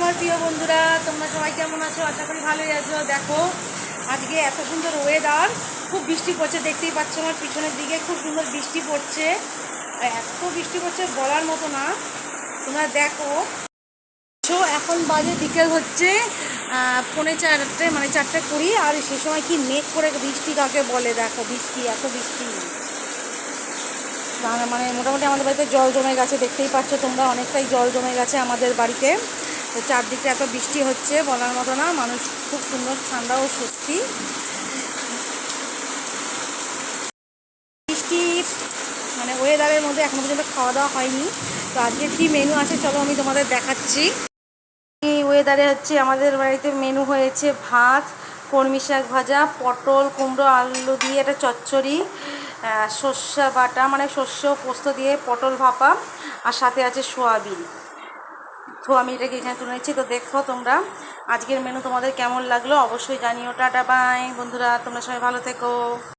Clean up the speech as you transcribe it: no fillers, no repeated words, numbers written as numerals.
আমার প্রিয় বন্ধুরা, তোমরা সবাই কেমন আছো? আশা করি ভালোই আছো। দেখো আজকে এত সুন্দর ওয়েদার, খুব বৃষ্টি পড়ছে, দেখতেই পাচ্ছ আমার পিছনের দিকে খুব সুন্দর বৃষ্টি পড়ছে। এত বৃষ্টি পড়ছে বলার মতো না। তোমরা দেখো, এখন বাজে বিকেল হচ্ছে 4:45, মানে 4:20, আর সে সময় কি মেঘ করে বৃষ্টি কাকে বলে। দেখো বৃষ্টি, এত বৃষ্টি, মানে মোটামুটি আমাদের বাড়িতে জল জমে গেছে, দেখতেই পাচ্ছ তোমরা, অনেকটাই জল জমে গেছে আমাদের বাড়িতে। তো চারদিকে এত বৃষ্টি হচ্ছে বলার মতো না। মানুষ খুব সুন্দর ঠান্ডা ও সত্যি বৃষ্টি, মানে ওয়েদারের মধ্যে এখনো পর্যন্ত খাওয়া দাওয়া হয়নি। তো আজকে কী মেনু আছে চলো আমি তোমাদের দেখাচ্ছি। এই ওয়েদারে হচ্ছে আমাদের বাড়িতে মেনু হয়েছে ভাত, কলমি শাক ভাজা, পটল কুমড়ো আলু দিয়ে একটা চচ্চড়ি, সর্ষে বাটা মানে শস্য পোস্ত দিয়ে পটল ভাপা, আর সাথে আছে সোয়াবিন। তো আমি এটাকে এখানে তুলে নিচ্ছি। তো দেখো তোমরা আজকের মেনু তোমাদের কেমন লাগলো অবশ্যই জানিও। টাটা বাই বন্ধুরা, তোমরা সবাই ভালো থেকো।